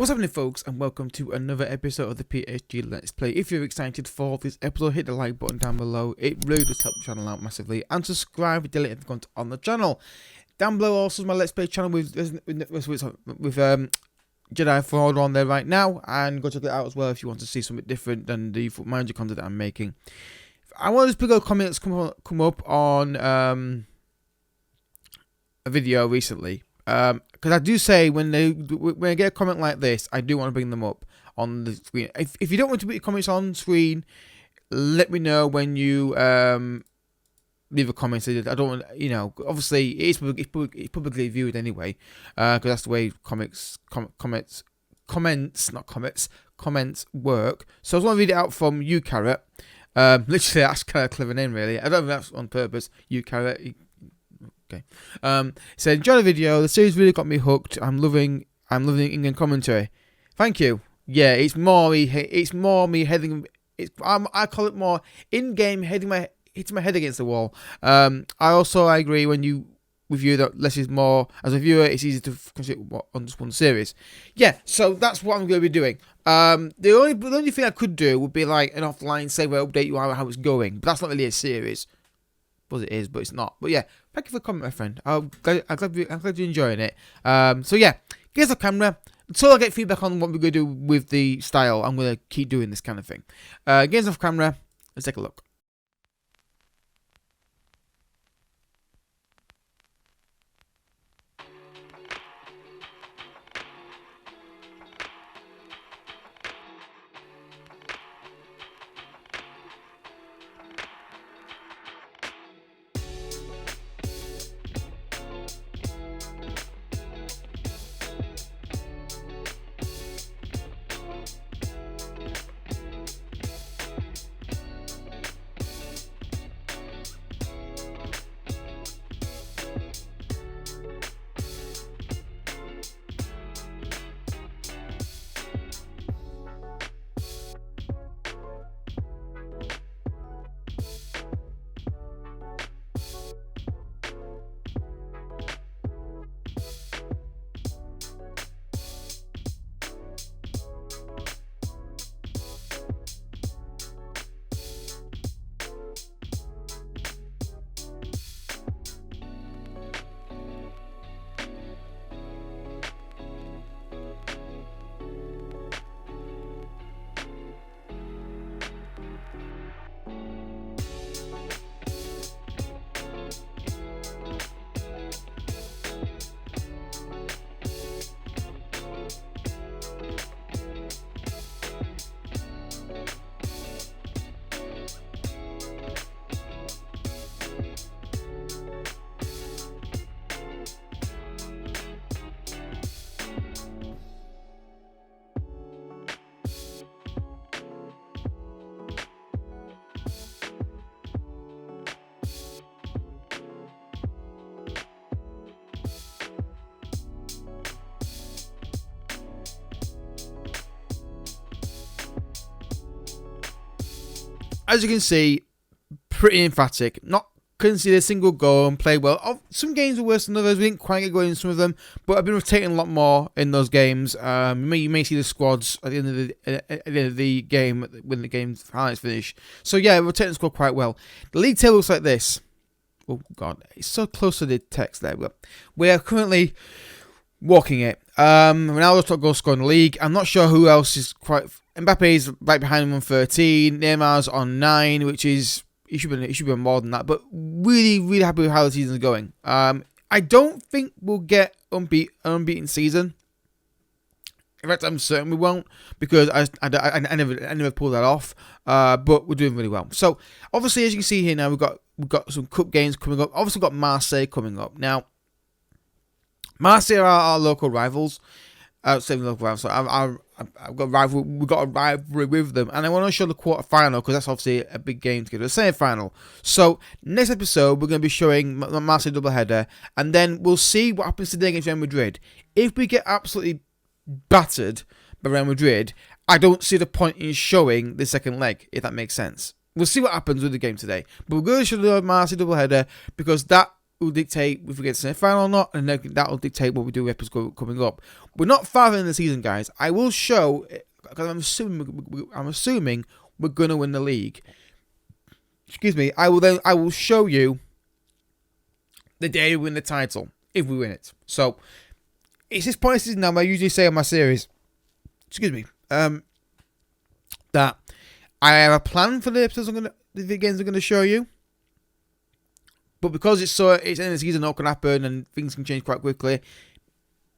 What's happening, folks, and welcome to another episode of the PSG Let's Play. If you're excited for this episode, hit the like button down below. It really does help the channel out massively. And subscribe if you like content on the channel. Down below also is my Let's Play channel with Jedi Fallen on there right now. And go check it out as well if you want to see something different than the Foot Manager content that I'm making. I want to pick comments come up on a video recently. Because I do say when I get a comment like this, I do want to bring them up on the screen. If you don't want to put your comments on screen, let me know when you leave a comment. I don't want, obviously it's publicly viewed anyway, because that's the way comments work. So I just want to read it out from you, Carrot. Literally, that's kind of a clever name, really. I don't know if that's on purpose. You, Carrot. Okay. So enjoy the video. The series really got me hooked. I'm loving England commentary. Thank you. Yeah, it's more me heading. I call it more in-game hitting my head against the wall. I agree with you that less is more. As a viewer, it's easy to concentrate on just one series. Yeah, so that's what I'm going to be doing. The only thing I could do would be like an offline save where I update you on how it's going, but that's not really a series. Well, it is, but it's not. But yeah, thank you for the comment, my friend. I'm glad you're enjoying it. So yeah, here's the camera. Until I get feedback on what we're going to do with the style, I'm going to keep doing this kind of thing. Games off camera. Let's take a look. As you can see, pretty emphatic. Not conceded a single goal and played well. Some games were worse than others. We didn't quite get going in some of them, but I've been rotating a lot more in those games. You may see the squads at the end of the game when the game's highlights finish. So yeah, we're rotating the squad quite well. The league table looks like this. Oh god, it's so close to the text there. But we are currently walking it. Ronaldo's top goal scorer in the league. I'm not sure who else is quite. Mbappe's right behind him on 13. Neymar's on 9, which is he should be on more than that. But really happy with how the season's going. I don't think we'll get an unbeaten season. In fact, I'm certain we won't, because I never pulled that off. But we're doing really well. So obviously, as you can see here now, we've got some cup games coming up. Obviously, we've got Marseille coming up now. Marseille are our local rivals. Same local rivals. So we've got a rivalry with them, and I want to show the quarter-final because that's obviously a big game to get to the semi-final. So next episode we're going to be showing the Marseille doubleheader, and then we'll see what happens today against Real Madrid. If we get absolutely battered by Real Madrid, I don't see the point in showing the second leg, if that makes sense. We'll see what happens with the game today, but we're going to show the Marseille doubleheader because that will dictate if we get to the semi-final or not, and then that will dictate what we do with episodes coming up. We're not far in the season, guys. I will show, because I'm assuming we're gonna win the league. Excuse me. I will show you the day we win the title if we win it. So it's this point in the season now. I usually say on my series, excuse me, that I have a plan for the episodes the games I'm gonna show you. But because it's end of the season, what can happen and things can change quite quickly.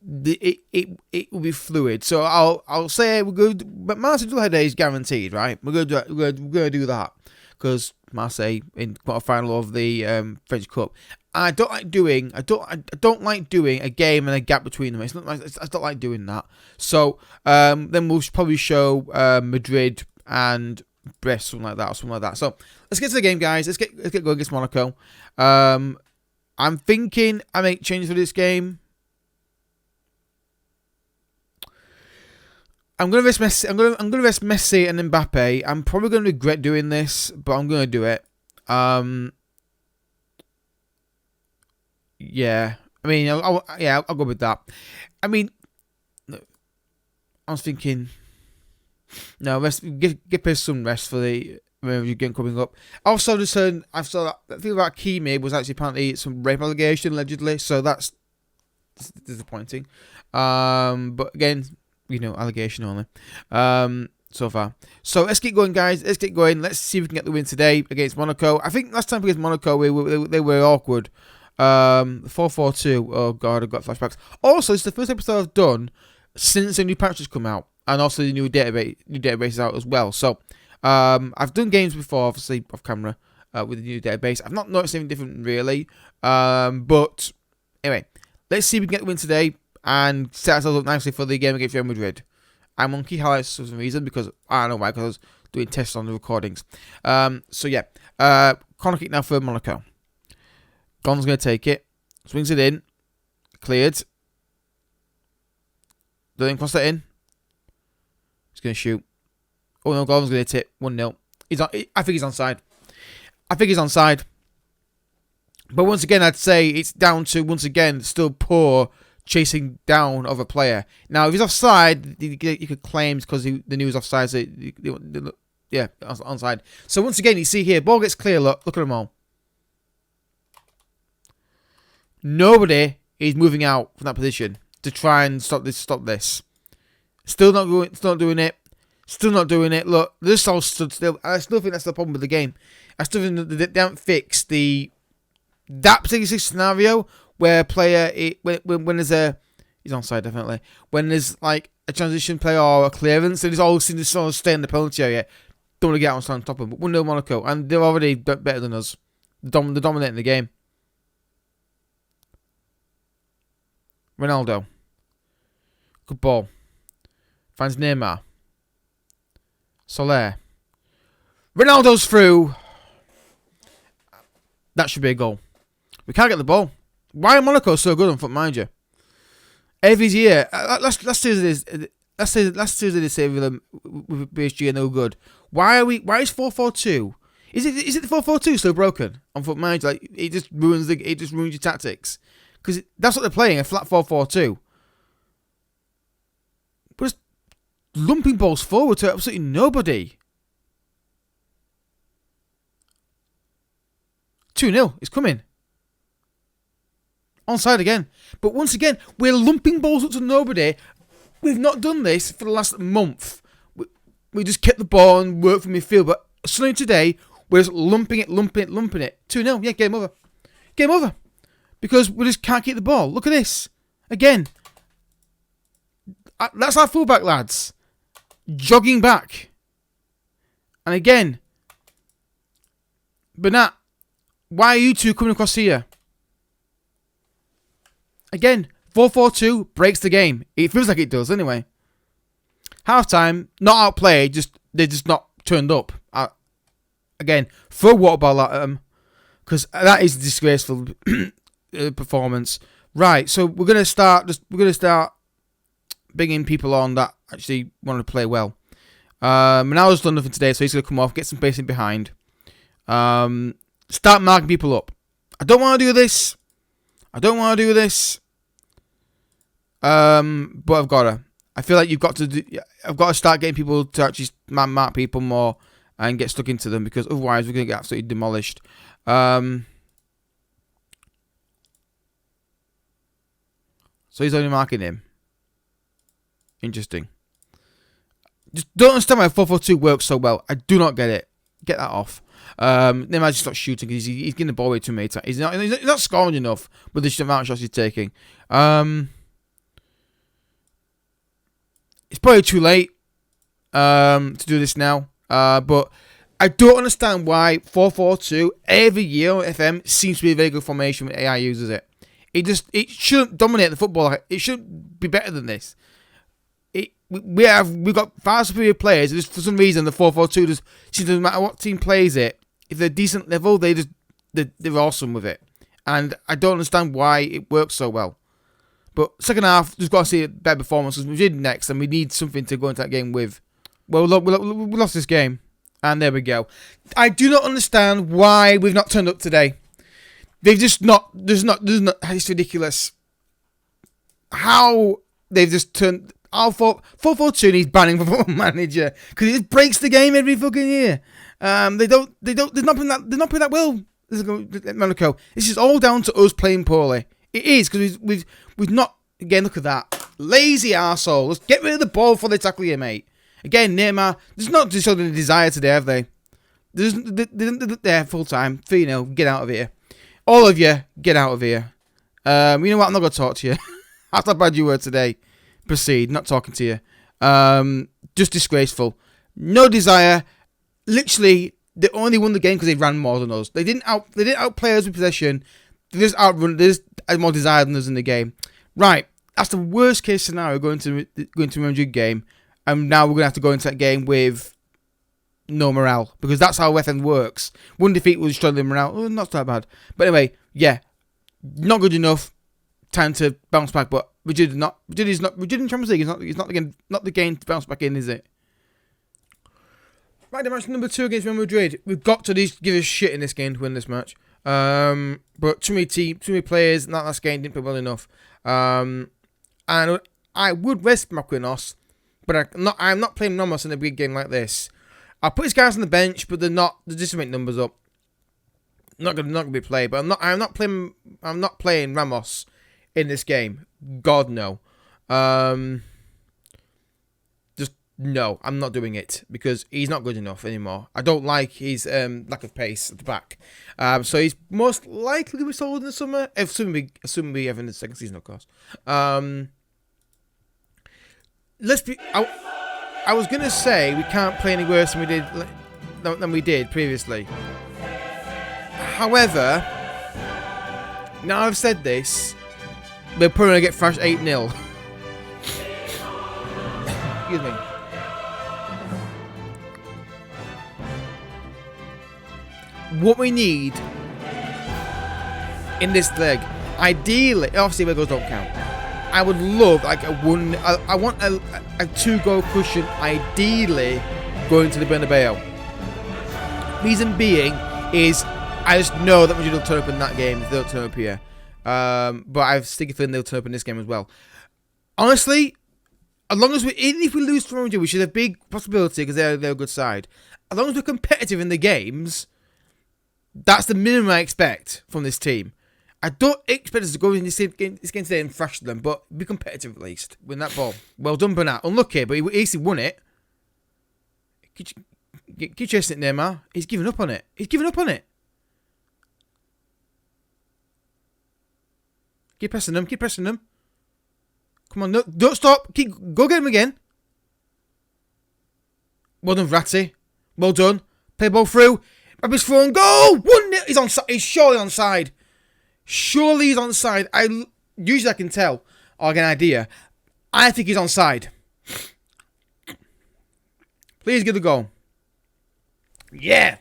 It will be fluid. So I'll say we're good. But Marseille double header is guaranteed, right? We're gonna do that because Marseille in quarter-final of the French Cup. I don't like doing a game and a gap between them. I don't like doing that. So then we'll probably show Madrid and Brest, something like that. So let's get to the game, guys. Let's get going against Monaco. I'm thinking I make changes for this game. I'm gonna risk Messi. I'm gonna risk Messi and Mbappe. I'm probably gonna regret doing this, but I'm gonna do it. Yeah. I mean, I'll go with that. I mean, I was thinking, no, give PSG some rest for the game coming up. Also, I saw that the thing about Keylight was actually apparently some rape allegation allegedly, so that's disappointing. But again, allegation only. So far. So let's get going, guys. Let's get going. Let's see if we can get the win today against Monaco. I think last time against Monaco, they were awkward. 4-4-2. Oh god, I've got flashbacks. Also, it's the first episode I've done since the new patch has come out, and also the new database is out as well. So, I've done games before, obviously off camera, with the new database. I've not noticed anything different really. But anyway, let's see if we can get the win today and set ourselves up nicely for the game against Real Madrid. I'm on key highlights for some reason because I don't know why, because I was doing tests on the recordings. So yeah, corner kick now for Monaco. Gon's going to take it. Swings it in. Cleared. Doesn't cross that in. He's going to shoot. Oh no, Gon's going to hit it. 1-0. I think he's onside. But once again, I'd say it's down to, once again, still poor chasing down of a player. Now, if he's offside, you could claim because the news offside. So yeah, onside. So once again, you see here, ball gets clear. Look at them all. Nobody is moving out from that position to try and stop this. Still not doing it. Look, they're just all stood still. I still think that's the problem with the game. I still think that they haven't fixed that particular scenario where a player, when there's he's onside definitely. When there's like a transition play or a clearance, and he's all seem to sort of stay in the penalty area. Don't want to get out on top of them. But 1-0 Monaco, and they're already better than us. They're dominating the game. Ronaldo. Good ball. Finds Neymar. Soler. Ronaldo's through. That should be a goal. We can't get the ball. Why are Monaco so good on foot, mind you? Every year. Last Tuesday they say with PSG are no good. Why is 4-4-2? Is it the 4-4-2 still broken on foot, mind you? Like it just ruins your tactics. Because that's what they're playing, a flat 4-4-2. But it's lumping balls forward to absolutely nobody. 2-0, it's coming. Onside again. But once again, we're lumping balls up to nobody. We've not done this for the last month. We just kept the ball and worked from midfield. But suddenly today, we're just lumping it. 2-0, yeah, game over. Because we just can't keep the ball. Look at this. Again. That's our fullback, lads. Jogging back. And again. Bernat, why are you two coming across here? Again, 4-4-2 breaks the game. It feels like it does anyway. Half-time, not outplayed, they're just not turned up. Again, throw a water ball at them. Because that is disgraceful. Performance. Right, so we're gonna start bringing people on that actually want to play well. Ronaldo's done nothing today, so he's gonna come off, get some pace in behind. Start marking people up. I don't want to do this. I don't want to do this. But I've got to. I feel like I've got to start getting people to actually mark people more and get stuck into them, because otherwise we're going to get absolutely demolished. So he's only marking him. Interesting. Just don't understand why 442 works so well. I do not get it. Get that off. They might just stop shooting because he's getting the ball way too many times. He's not scoring enough with the amount of shots he's taking. It's probably too late to do this now. But I don't understand why 442 every year on FM seems to be a very good formation when AI uses it. It shouldn't dominate the football. It should be better than this. We've got far superior players. Just for some reason, the 442 just seems, no matter what team plays it, if they're decent level, they're awesome with it. And I don't understand why it works so well. But second half, just got to see a better performance, because we did next, and we need something to go into that game with. Well, we lost this game, and there we go. I do not understand why we've not turned up today. They've just not. It's ridiculous. How they've just turned. 442 needs banning for Football Manager, because it just breaks the game every fucking year. They're not playing that well. Monaco. This is all down to us playing poorly. It is, because we've not. Again, look at that lazy arsehole. Let's get rid of the ball before they tackle you, mate. Again, Neymar. There's not just showing the desire today, have they? They're full time. 3-0. Get out of here. All of you, get out of here. You know what? I'm not gonna talk to you. That's how bad you were today. Proceed. Not talking to you. Just disgraceful. No desire. Literally, they only won the game because they ran more than us. They didn't outplay us with possession. They just outrun. They just had more desire than us in the game. Right. That's the worst case scenario going to a Madrid game, and now we're gonna have to go into that game with no morale, because that's how FM works. One defeat will destroy the morale. Oh, not that bad. But anyway, yeah, not good enough. Time to bounce back. But Madrid in Champions League. It's not the game to bounce back in, is it? Right, the match number 2 against Real Madrid. We've got to give a shit in this game to win this match. But too many players in that last game didn't play well enough. And I would rest Marquinhos, but I'm not playing Ramos in a big game like this. I'll put his guys on the bench, but they're just to make numbers up. Not gonna be played, but I'm not playing Ramos in this game. God no. Just no, I'm not doing it, because he's not good enough anymore. I don't like his lack of pace at the back. So he's most likely to be sold in the summer, assuming we have in the second season, of course. I was gonna say we can't play any worse than we did previously. However, now I've said this, we're probably gonna get thrashed 8-0. Excuse me. What we need in this leg, ideally, obviously away goals don't count. I would love like a one. I want a 2-goal cushion, ideally going to the Bernabeu. Reason being is I just know that Madrid will turn up in that game if they don't turn up here. But I've sticky feeling they'll turn up in this game as well. Honestly, as long as even if we lose to Madrid, which is a big possibility because they're a good side, as long as we're competitive in the games, that's the minimum I expect from this team. I don't expect us to go in this game today and thrash them, but be competitive at least. Win that ball. Well done, Bernat. Unlucky, but he at least won it. Keep chasing it, Neymar. He's giving up on it. Keep pressing them. Come on, no, don't stop. Go get him again. Well done, Verratti. Well done. Play ball through. Mbappe's thrown goal. 1-0. He's surely onside. Surely he's onside. Usually I can tell or get an idea. I think he's onside. Please get the goal. Yeah.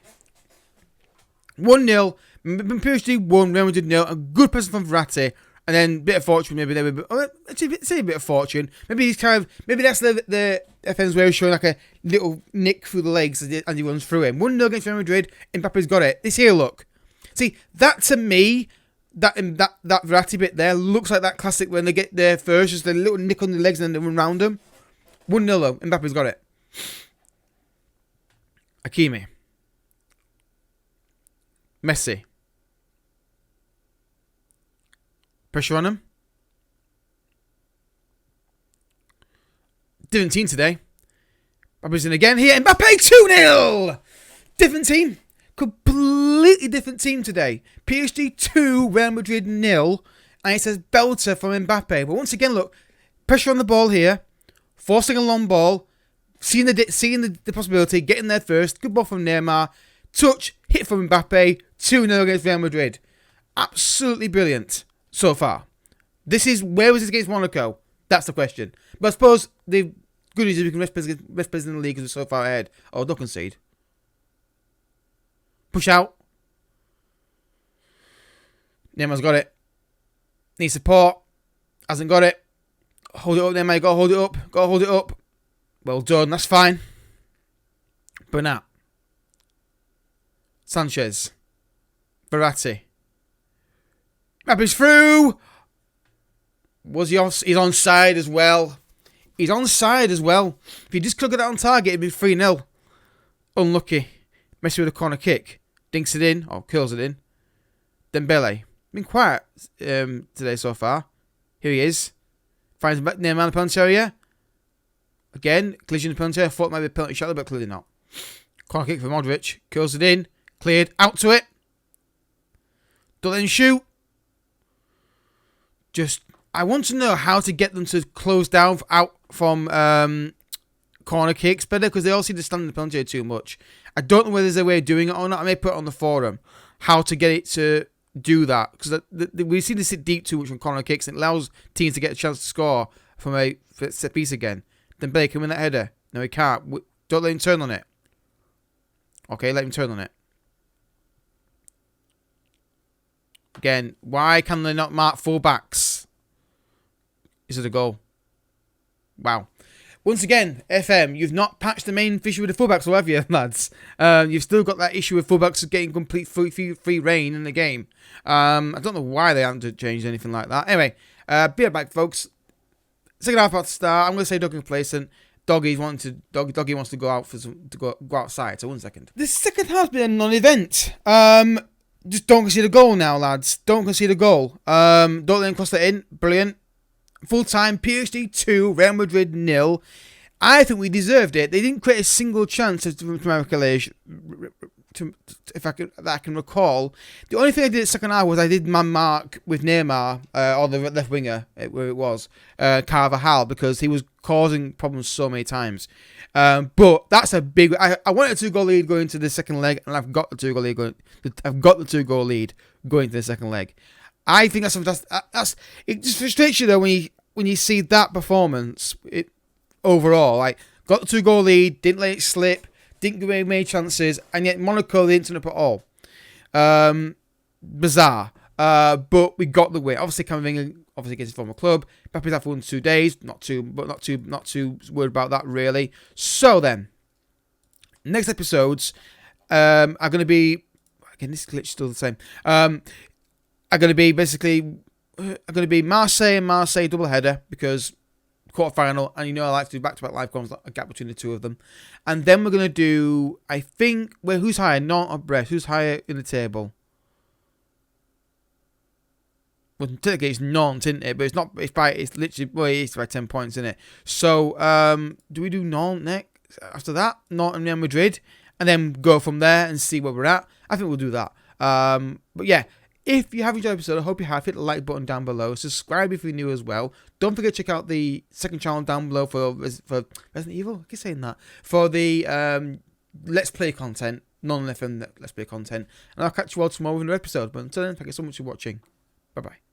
1-0. PSG 1, Real Madrid 0. A good person from Verratti. And then a bit of fortune, maybe there. Say a bit of fortune. Maybe that's the FM's way of showing like a little nick through the legs as he runs through him. 1-0 against Real Madrid. Mbappe's got it. This here, look. See, that to me, that Verratti bit there looks like that classic when they get there first, just a little nick on the legs and then they run round them. 1-0 though. Mbappe's got it. Hakimi. Messi. Pressure on him. Different team today. Mbappe's in again here. Mbappe 2-0. Different team. Completely different team today. PSG 2, Real Madrid 0. And it says belter from Mbappe. But once again, look. Pressure on the ball here. Forcing a long ball. Seeing the possibility. Getting there first. Good ball from Neymar. Touch. Hit from Mbappe. 2-0 against Real Madrid. Absolutely brilliant so far. Where was this against Monaco? That's the question. But I suppose the good news is we can rest players in the league because we're so far ahead. Oh, don't concede. Push out. Neymar's got it. Needs support. Hasn't got it. Hold it up, Neymar. Got to hold it up. Got to hold it up. Well done. That's fine. Bernat. Sanchez. Verratti. Mbappe's through. Was he off? He's onside as well. He's onside as well. If he just could get that on target, it'd be 3-0. Unlucky. Messi with a corner kick. Dinks it in. Or curls it in. Dembele. Been quiet today so far. Here he is. Finds Neymar in the penalty area. Again, collision in the penalty area. Thought it might be a penalty shot, but clearly not. Corner kick for Modric. Curls it in. Cleared. Out to it. Don't let him shoot. I want to know how to get them to close down out from corner kicks better, because they all seem to stand in the penalty area too much. I don't know whether there's a way of doing it or not. I may put it on the forum how to get it to do that, because we seem to sit deep too much on corner kicks, and it allows teams to get a chance to score from a set piece again. Then Blake can win that header. No, he can't. Don't let him turn on it. Okay, let him turn on it. Again, why can they not mark fullbacks? Is it a goal? Wow. Once again, FM, you've not patched the main issue with the fullbacks, or have you, lads? You've still got that issue with fullbacks getting complete free reign in the game. I don't know why they haven't changed anything like that. Anyway, be right back, folks. Second half about to start. I'm going to say Doggy complacent. Doggy wants to go out to go outside. So 1 second. This second half's been a non-event. Just don't concede a goal now, lads. Don't concede a goal. Don't let them cross that in. Brilliant. Full time, PSG 2, Real Madrid 0. I think we deserved it. They didn't create a single chance to my recollection, if I can recall. The only thing I did at second half was I did my mark with Neymar, or the left winger, where it was, Carvajal, because he was causing problems so many times. But that's a big. I wanted a 2-goal lead going into the second leg, and I've got the 2-goal lead going. I've got the 2-goal lead going into the second leg. I think that's it. Just frustrates you though when you see that performance. It overall, like, got the 2-goal lead, didn't let it slip, didn't give away many chances, and yet Monaco they didn't turn up at all. Bizarre. But we got the win. Obviously, coming obviously against his former club. Pepe's out for 1 to 2 days. Not too worried about that really. So then, next episodes are going to be, again, this glitch is still the same. Are going to be Marseille and Marseille double header, because quarterfinal, and you know I like to do back-to-back live comms, a gap between the two of them. And then we're going to do, I think, who's higher, Nantes or Brest? Who's higher in the table? Well, technically it's Nantes, isn't it? But it's not. It's literally. Well, it's by 10 points, isn't it? So, do we do Nantes next? After that, Nantes and Real Madrid, and then go from there and see where we're at. I think we'll do that. But yeah. If you have enjoyed the episode, I hope you have. Hit the like button down below. Subscribe if you're new as well. Don't forget to check out the second channel down below for Resident Evil. I keep saying that. For the Let's Play content, non-FM Let's Play content. And I'll catch you all tomorrow with another episode. But until then, thank you so much for watching. Bye-bye.